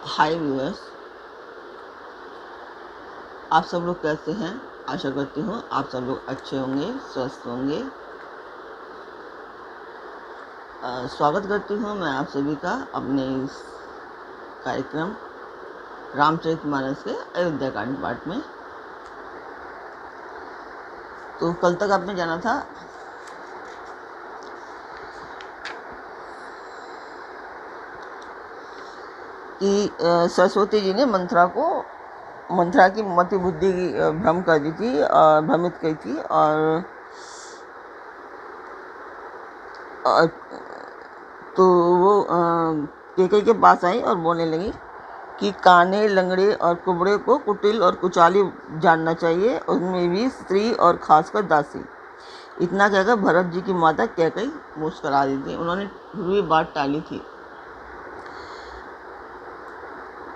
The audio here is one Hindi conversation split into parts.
हाय व्यूअर्स, आप सब लोग कैसे हैं। आशा करती हूँ आप सब लोग अच्छे होंगे, स्वस्थ होंगे। स्वागत करती हूँ मैं आप सभी का अपने इस कार्यक्रम रामचरितमानस के अयोध्या कांड पाठ में। तो कल तक आपने जाना था कि सरस्वती जी ने मंथरा की मति बुद्धि भ्रम कर दी थी और भ्रमित की थी और तो वो केकई के पास आई और बोलने लगी कि काने, लंगड़े और कुबड़े को कुटिल और कुचाली जानना चाहिए, उनमें भी स्त्री और खासकर दासी। इतना कहकर भरत जी की माता केकई मुस्करा दी थी। उन्होंने भी बात टाली थी।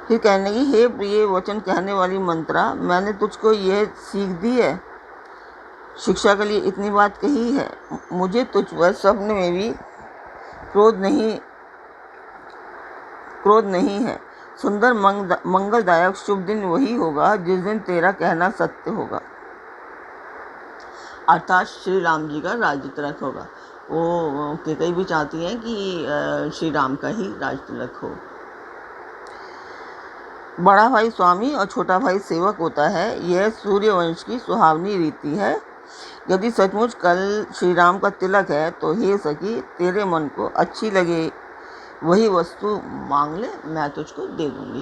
फिर कहने लगी, हे प्रिय वचन कहने वाली मंत्रा, मैंने तुझको यह सीख दी है, शिक्षा के लिए इतनी बात कही है। मुझे तुझ पर स्वप्न में भी क्रोध नहीं है। सुंदर मंगलदायक शुभ दिन वही होगा जिस दिन तेरा कहना सत्य होगा, अर्थात श्री राम जी का राज्य तिलक होगा। वो केकई भी चाहती है कि श्री राम का ही राज तिलक हो। बड़ा भाई स्वामी और छोटा भाई सेवक होता है, यह सूर्यवंश की सुहावनी रीति है। यदि सचमुच कल श्री राम का तिलक है तो हे सखी, तेरे मन को अच्छी लगे वही वस्तु मांग ले, मैं तुझको दे दूंगी।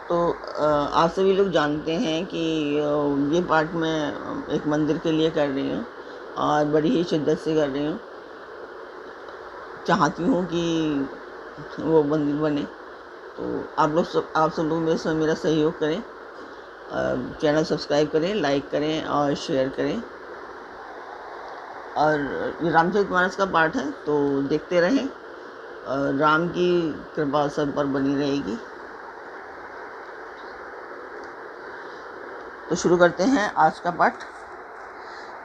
तो आप सभी लोग जानते हैं कि ये पाठ मैं एक मंदिर के लिए कर रही हूँ और बड़ी ही शिद्दत से कर रही हूँ। चाहती हूँ कि वो मंदिर बने। तो आप सब लोग मेरा सहयोग करें, चैनल सब्सक्राइब करें, लाइक करें और शेयर करें। और ये रामचरितमानस का पाठ है तो देखते रहें। राम की कृपा सब पर बनी रहेगी। तो शुरू करते हैं आज का पाठ।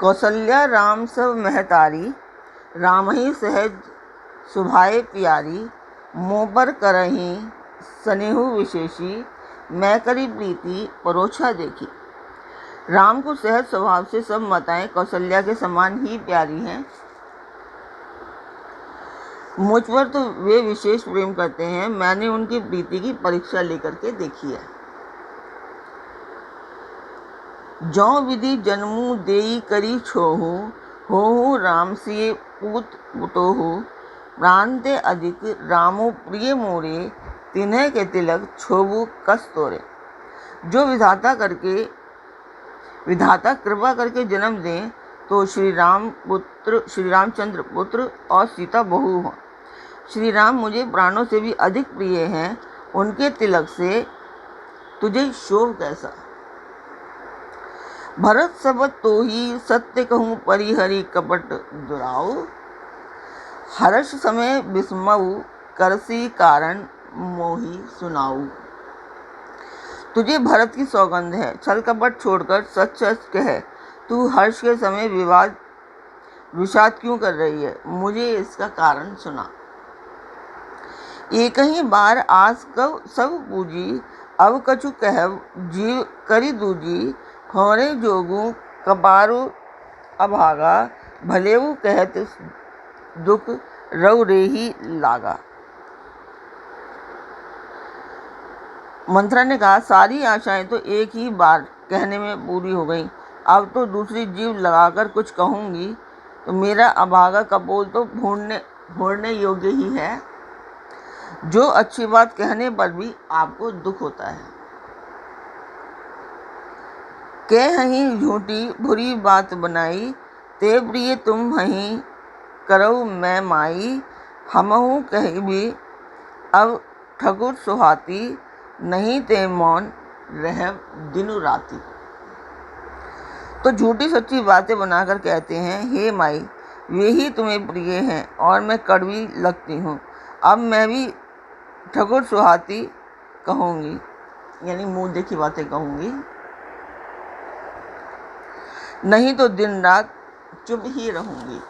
कौशल्या राम सब महतारी, राम ही सहज सुभाए प्यारी। मोबर करही स्नेहु विशेषी, मैं करी प्रीति परोछा देखी। राम को सहज स्वभाव से सब माताएं कौशल्या के समान ही प्यारी हैं। मुझ पर तो वे विशेष प्रेम करते हैं। मैंने उनकी प्रीति की परीक्षा लेकर के देखी है। जौ विधि जन्मु देई करी छोहु, होहु राम से पूत पुतोहु। प्राण ते अधिक रामो प्रिय मोरे, तिन्ह के तिलक छोबु कस तोरे। जो विधाता कृपा करके जन्म दें तो श्री रामचंद्र पुत्र और सीता बहू हो। श्री राम मुझे प्राणों से भी अधिक प्रिय हैं। उनके तिलक से तुझे शोभ कैसा। भरत सबत तो ही सत्य कहूँ, परिहरि कपट दुराऊ। हर्ष समय विस्मऊ, करसी कारण मोही सुनाऊ। तुझे भरत की सौगंध है, छल कपट छोड़कर सच सच कह। तू हर्ष के समय विषाद क्यों कर रही है, मुझे इसका कारण सुना। एक ही बार आस कव सब पूजी, अब कछु कहब जीव करी दूजी। खोरे जोगू कपारु अभागा, भलेऊ कहत दुख रऊ रेही लागा। मंथरा ने कहा, सारी आशाएं तो एक ही बार कहने में पूरी हो गई। अब तो दूसरी जीव लगाकर कुछ कहूंगी तो मेरा अभागा कपोल तो भोड़ने योग्य ही है। जो अच्छी बात कहने पर भी आपको दुख होता है। कह ही झूठी बुरी बात बनाई, ते प्रिय तुम हहीं करऊ मैं माई। हमहु कही भी अब ठकुर सुहाती, नहीं ते मौन रह दिनु राती। तो झूठी सच्ची बातें बनाकर कहते हैं, हे माई, वे ही तुम्हें प्रिय हैं और मैं कड़वी लगती हूँ। अब मैं भी ठकुर सुहाती कहूँगी, यानी मुँह देखी बातें कहूँगी, नहीं तो दिन रात चुप ही रहूँगी।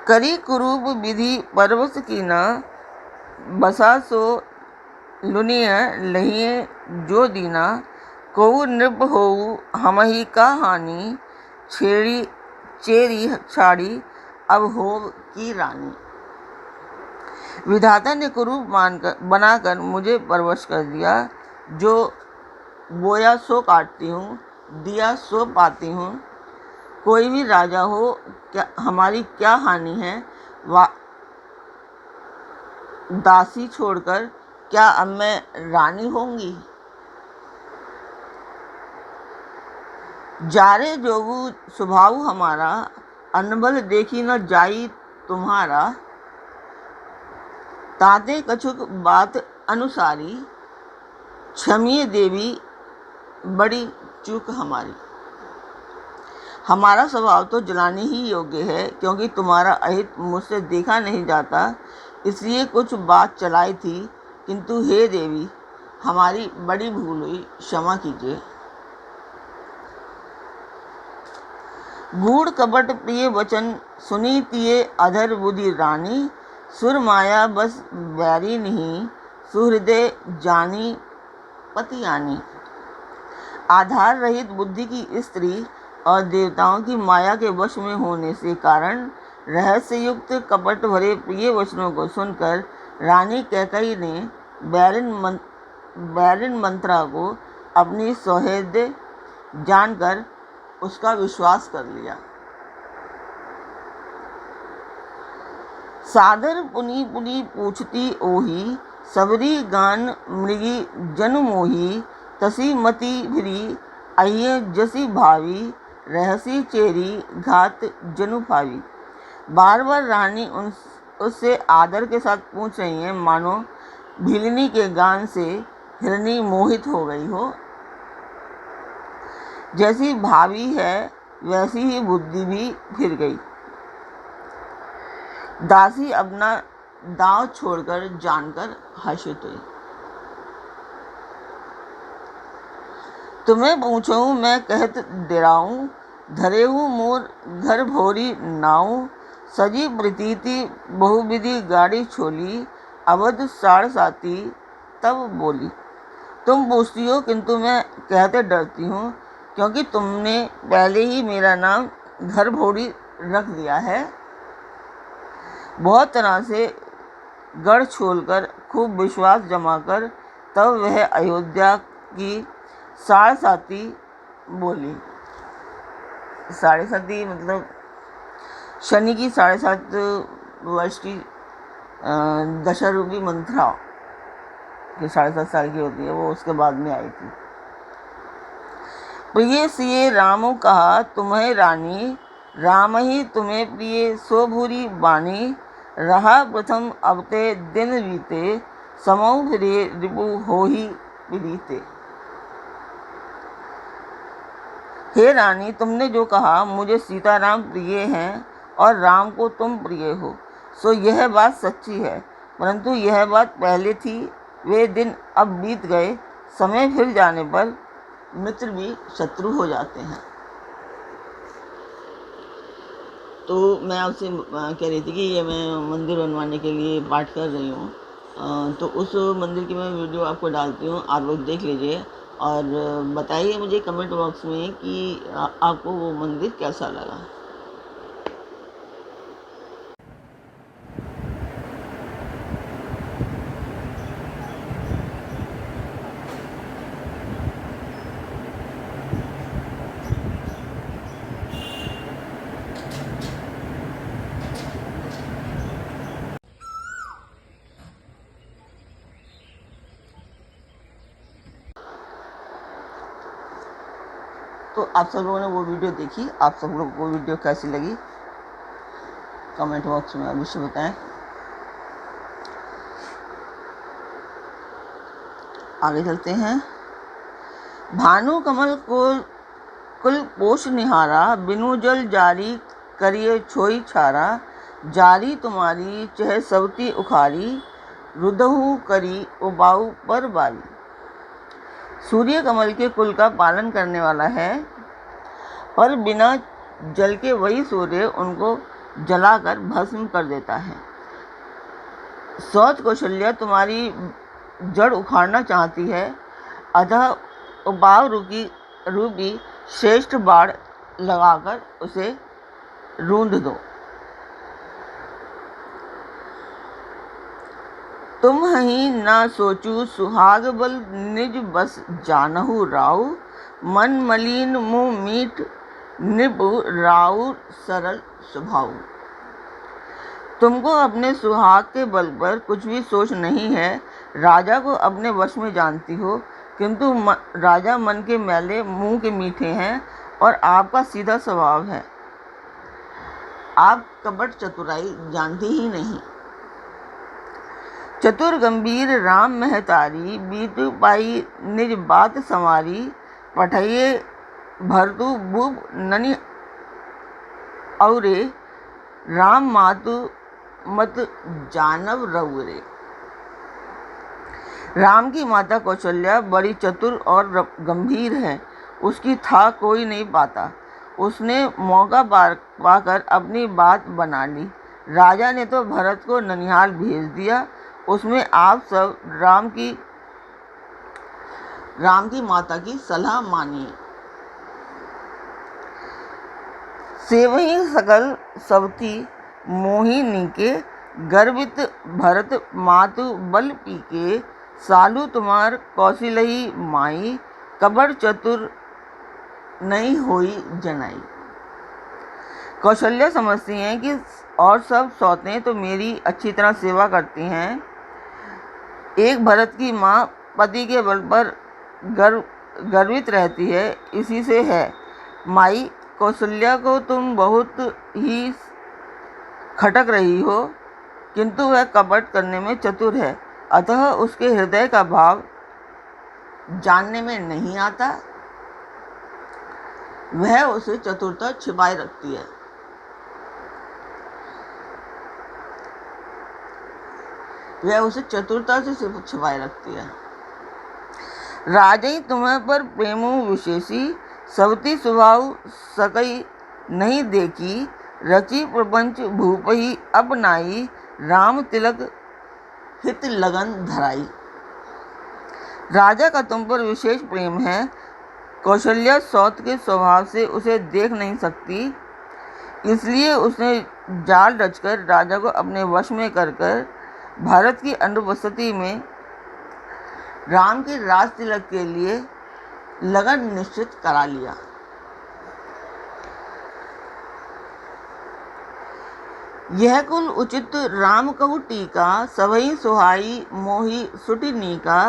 करी कुरूप विधि परवश कीना, बसा सो लुनिय लहिए जो दीना। कोउ नृप होऊ हमहि का हानि, छेड़ी चेरी छाड़ी अब होव की रानी। विधाता ने कुरूप बनाकर मुझे परवश कर दिया। जो बोया सो काटती हूँ, दिया सो पाती हूँ। कोई भी राजा हो, क्या हमारी क्या हानि है। दासी छोड़कर क्या अब मैं रानी होंगी। जारे जोगु स्वभाव हमारा, अनबल देखी न जाई तुम्हारा। ताते कछुक बात अनुसारी, क्षमिए देवी बड़ी चूक हमारी। हमारा स्वभाव तो जलाने ही योग्य है, क्योंकि तुम्हारा अहित मुझसे देखा नहीं जाता, इसलिए कुछ बात चलाई थी। किंतु हे देवी, हमारी बड़ी भूल हुई, क्षमा कीजिए। गूढ़ कपट प्रिय वचन सुनी तिये अधर बुद्धि रानी। सुर माया बस बैरी नहीं, सुहृदय जानी पतियानी। आधार रहित बुद्धि की स्त्री और देवताओं की माया के वश में होने से कारण रहस्ययुक्त कपट भरे प्रिय वचनों को सुनकर रानी कैकेयी ने बैरिन मंत्रा को अपनी सौहार्द जानकर उसका विश्वास कर लिया। सादर पुनी पुनी पूछती ओही, सबरी गान मृगी जन मोही। तसी मति भिरी अहिए जसी भावी, रहसी चेरी घात जनु भावी। बार बार रानी उससे आदर के साथ पूछ रही हैं, मानो भिलनी के गान से हिरनी मोहित हो गई हो। जैसी भावी है वैसी ही बुद्धि भी फिर गई। दासी अपना दांव छोड़कर जानकर हर्षित हुई। तुम्हें पूछूं मैं कहत डेराऊं, धरेहूं मोर घर भोरी नाऊ। सजी प्रतीति बहुविधि गाड़ी छोली, अवध साढ़ साती तब बोली। तुम पूछती हो, किंतु मैं कहते डरती हूँ, क्योंकि तुमने पहले ही मेरा नाम घर भोरी रख दिया है। बहुत तरह से गढ़ छोलकर खूब विश्वास जमाकर तब वह अयोध्या की साढ़ साती बोली। साढ़े साती मतलब शनि की 7.5 वर्ष की दशा रूपी मंत्रा कि 7.5 साल की होती है, वो उसके बाद में आई थी। प्रिय सिए रामो कहा तुम्हें रानी, राम ही तुम्हें प्रिय सो भूरी बानी। रहा प्रथम अबते दिन बीते, समौ फिरे रिपु हो ही विदिते। हे रानी, तुमने जो कहा मुझे सीताराम प्रिय हैं और राम को तुम प्रिय हो, सो यह बात सच्ची है, परंतु यह बात पहले थी। वे दिन अब बीत गए, समय फिर जाने पर मित्र भी शत्रु हो जाते हैं। तो मैं आपसे कह रही थी कि ये मैं मंदिर बनवाने के लिए पाठ कर रही हूँ, तो उस मंदिर की मैं वीडियो आपको डालती हूँ, आप लोग देख लीजिए और बताइए मुझे कमेंट बॉक्स में कि आपको वो मंदिर कैसा लगा। तो आप सब लोगों ने वो वीडियो देखी, आप सब लोगों को वीडियो कैसी लगी कमेंट बॉक्स में अवश्य बताएं। आगे चलते हैं। भानु कमल को कुल पोष निहारा, बिनु जल जारी करिए छोई छारा। जारी तुम्हारी चह सबती उखारी, रुदहु करी उबाऊ पर बारी। सूर्य कमल के कुल का पालन करने वाला है, पर बिना जल के वही सूर्य उनको जलाकर भस्म कर देता है। सौत कौशल्या तुम्हारी जड़ उखाड़ना चाहती है, अतः उपाव रूपी श्रेष्ठ बाण लगाकर उसे रूंध दो। तुम ही ना सोचू सुहाग बल निज बस जानहु राउ, मन मलिन मुँह मीठ निपु राउ सरल स्वभाव। तुमको अपने सुहाग के बल पर कुछ भी सोच नहीं है, राजा को अपने वश में जानती हो, किंतु राजा मन के मैले मुंह के मीठे हैं और आपका सीधा स्वभाव है। आप कपट चतुराई जानती ही नहीं। चतुर गंभीर राम महतारी, बीतु पाई निज बात संवारी, पठइये भरतु भूप ननि औरे, राम मातु मत जानव रउरे। राम की माता कौशल्या बड़ी चतुर और गंभीर है, उसकी था कोई नहीं पाता। उसने मौका पाकर अपनी बात बना ली। राजा ने तो भरत को ननिहाल भेज दिया। उसमें आप सब राम की माता की सलाह मानिए। सेवही सकल सवती मोहिनी के, गर्वित भरत मातु बल पीके, सालू तुम्हार कौशलही माई, कबर चतुर नहीं होई जनाई। कौशल्या समझती हैं कि और सब सौतें तो मेरी अच्छी तरह सेवा करती हैं। एक भरत की माँ पति के बल पर गर्वित रहती है, इसी से है। माई कौशल्या को तुम बहुत ही खटक रही हो, किंतु वह कपट करने में चतुर है, अतः उसके हृदय का भाव जानने में नहीं आता। वह उसे चतुरता छिपाए रखती है। वह उसे चतुरता से छिपाए रखती है। राजई तुम्हें पर प्रेमु विशेषी, सवती स्वभाव सकई नहीं देखी, रचि प्रपंच भूपही अपनाई, राम तिलक हित लगन धराई। राजा का तुम पर विशेष प्रेम है। कौशल्या सौत के स्वभाव से उसे देख नहीं सकती, इसलिए उसने जाल रचकर राजा को अपने वश में कर भारत की अनुपस्थिति में राम के राज तिलक के लिए लगन निश्चित करा लिया। यह कुल उचित राम कहु टीका, सभई सुहाई मोहि सुटि नीका,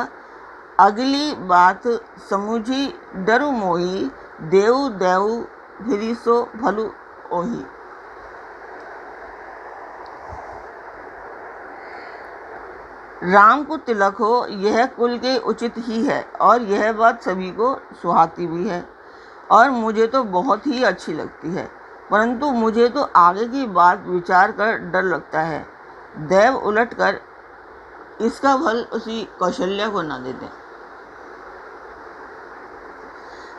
अगली बात समुझी डरु मोही, देव देव फिरी सो भलु ओही। राम को तिलक हो यह कुल के उचित ही है और यह बात सभी को सुहाती भी है और मुझे तो बहुत ही अच्छी लगती है, परंतु मुझे तो आगे की बात विचार कर डर लगता है। देव उलट कर इसका फल उसी कौशल्या को न दे दें।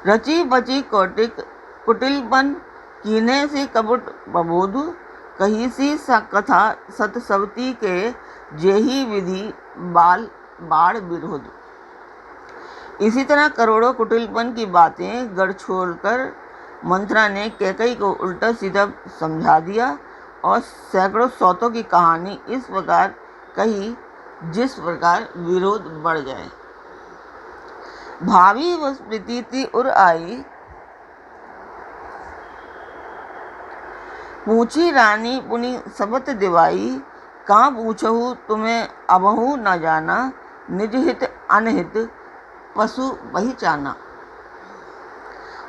रची बची कौटिक कुटिलपन, कीने से कपट प्रबोध, कही सी कथा सत सवती के, जेही विधि बाल बाढ़ विरोध। इसी तरह करोड़ों कुटिलपन की बातें गढ़ छोड़कर मंथरा ने कैकई को उल्टा सीधा समझा दिया और सैकड़ों सौतों की कहानी इस प्रकार कही जिस प्रकार विरोध बढ़ जाए। भावी बस प्रीति उर आई, पूछी रानी पुनि सबत दिवाई, कहाँ पूछहु तुम्हें अबहु न जाना, निज हित अनहित पशु वही चाना।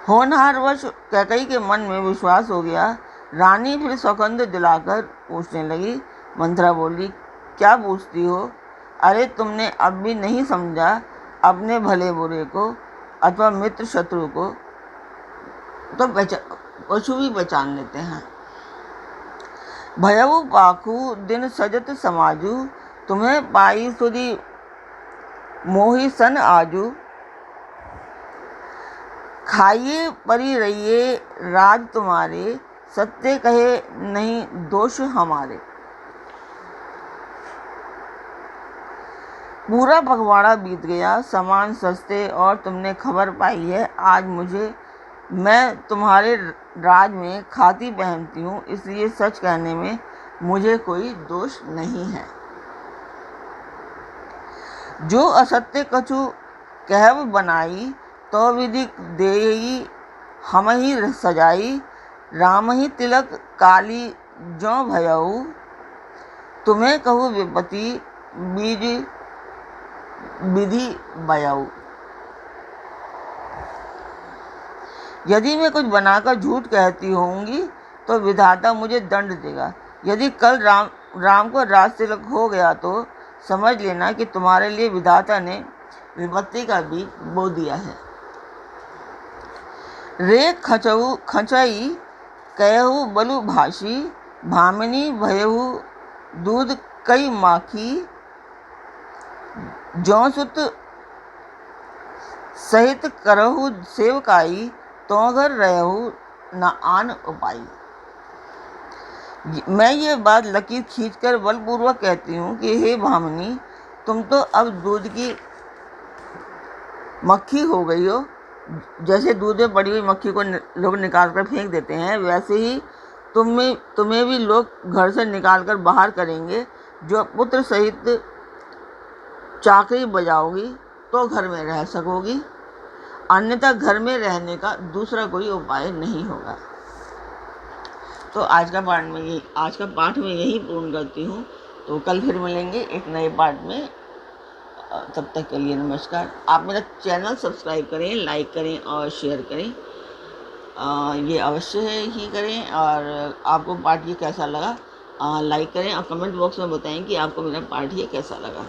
होनहारवश कैकई के मन में विश्वास हो गया। रानी फिर सौगंध दिलाकर पूछने लगी। मंथरा बोली, क्या पूछती हो? अरे तुमने अब भी नहीं समझा अपने भले बुरे को अथवा मित्र शत्रु को तो पशु भी पहचान लेते हैं। भयउ पाखु दिन सजत समाजू, तुम्हें पाई सुधी मोहि सन आजू, खाइए परी रहिए राज तुम्हारे, सत्य कहे नहीं दोष हमारे। पूरा पखवाड़ा बीत गया, सामान सस्ते और तुमने खबर पाई है। आज मैं तुम्हारे राज में खाती पहनती हूँ, इसलिए सच कहने में मुझे कोई दोष नहीं है। जो असत्य कछु कहब बनाई, तो विधि देई हम ही सजाई। राम ही तिलक काली जो भयऊ, तुम्हें कहूँ विपत्ति बीज विधि बयाऊ। यदि मैं कुछ बनाकर झूठ कहती होंगी तो विधाता मुझे दंड देगा। यदि कल राम को राज तिलक हो गया तो समझ लेना कि तुम्हारे लिए विधाता ने विपत्ति का बीज बो दिया है। रे खचई कहू बलु भाषी, भामिनी भयहु दूध कई माखी। जौ सुत सहित करहु सेवकाई, तो घर रहू न आन उपाई। मैं ये बात लकीर खींचकर बलपूर्वक कहती हूँ कि हे भामिनी, तुम तो अब दूध की मक्खी हो गई हो। जैसे दूध में पड़ी हुई मक्खी को लोग निकाल कर फेंक देते हैं, वैसे ही तुम्हें भी लोग घर से निकाल कर बाहर करेंगे। जो पुत्र सहित चाकरी बजाओगी तो घर में रह सकोगी, अन्यथा घर में रहने का दूसरा कोई उपाय नहीं होगा। तो आज का पाठ में यही पूर्ण करती हूँ। तो कल फिर मिलेंगे एक नए पाठ में। तब तक के लिए नमस्कार। आप मेरा चैनल सब्सक्राइब करें, लाइक करें और शेयर करें। ये अवश्य ही करें। और आपको पाठ ये कैसा लगा लाइक करें और कमेंट बॉक्स में बताएं कि आपको मेरा पाठ ये कैसा लगा।